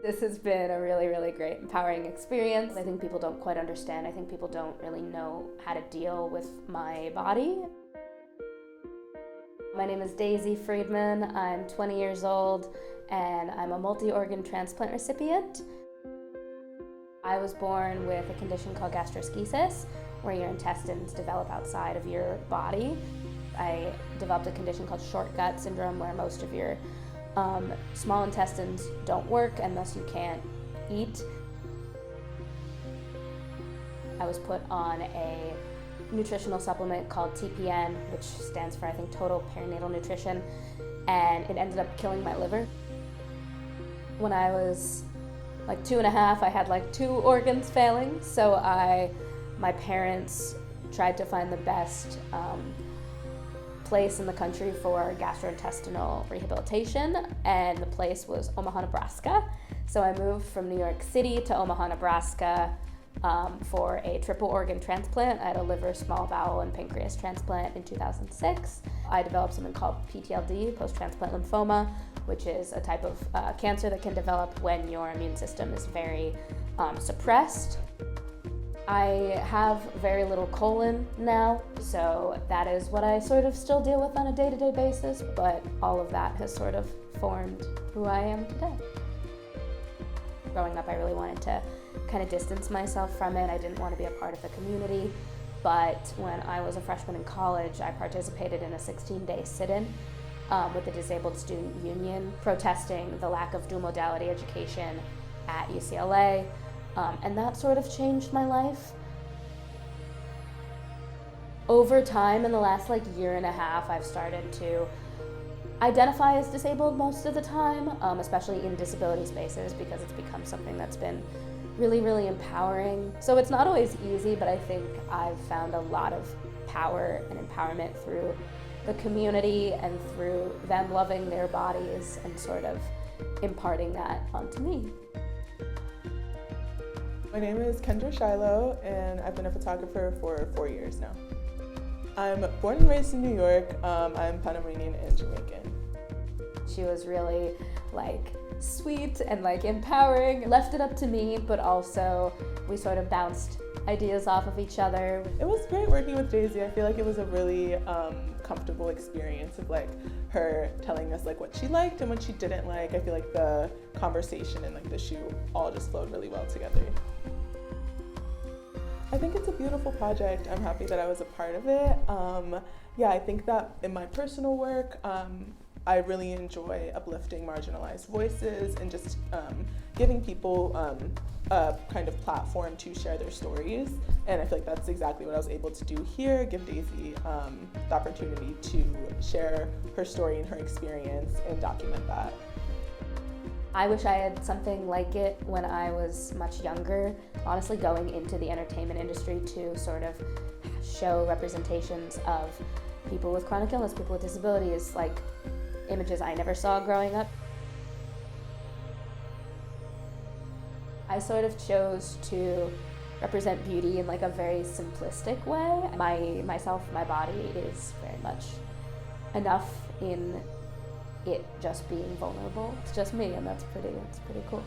This has been a really, really great, empowering experience. I think people don't quite understand. I think people don't really know how to deal with my body. My name is Daisy Friedman. I'm 20 years old and I'm a multi-organ transplant recipient. I was born with a condition called gastroschisis, where your intestines develop outside of your body. I developed a condition called short gut syndrome, where most of your small intestines don't work and thus you can't eat. I was put on a nutritional supplement called TPN, which stands for, I think, Total Perinatal Nutrition, and it ended up killing my liver. When I was like 2.5, I had like 2 organs failing, so my parents tried to find the best place in the country for gastrointestinal rehabilitation, and the place was Omaha, Nebraska. So I moved from New York City to Omaha, Nebraska for a triple organ transplant. I had a liver, small bowel, and pancreas transplant in 2006. I developed something called PTLD, post-transplant lymphoma, which is a type of cancer that can develop when your immune system is very suppressed. I have very little colon now, so that is what I sort of still deal with on a day-to-day basis, but all of that has sort of formed who I am today. Growing up, I really wanted to kind of distance myself from it. I didn't want to be a part of the community, but when I was a freshman in college, I participated in a 16-day sit-in with the Disabled Student Union, protesting the lack of dual modality education at UCLA. And that sort of changed my life. Over time, in the last like 1.5 years, I've started to identify as disabled most of the time, especially in disability spaces, because it's become something that's been really, really empowering. So it's not always easy, but I think I've found a lot of power and empowerment through the community and through them loving their bodies and sort of imparting that onto me. My name is Kendra Shiloh, and I've been a photographer for 4 years now. I'm born and raised in New York. I'm Panamanian and Jamaican. She was really like sweet and like empowering, left it up to me, but also we sort of bounced ideas off of each other. It was great working with Daisy. I feel like it was a really comfortable experience of like her telling us like what she liked and what she didn't like. I feel like the conversation and like the shoot all just flowed really well together. I think it's a beautiful project. I'm happy that I was a part of it. Yeah, I think that in my personal work, I really enjoy uplifting marginalized voices and just giving people a kind of platform to share their stories. And I feel like that's exactly what I was able to do here, give Daisy the opportunity to share her story and her experience and document that. I wish I had something like it when I was much younger. Honestly, going into the entertainment industry to sort of show representations of people with chronic illness, people with disabilities, like images I never saw growing up. I sort of chose to represent beauty in like a very simplistic way. My body is very much enough in it just being vulnerable. It's just me, and that's pretty cool.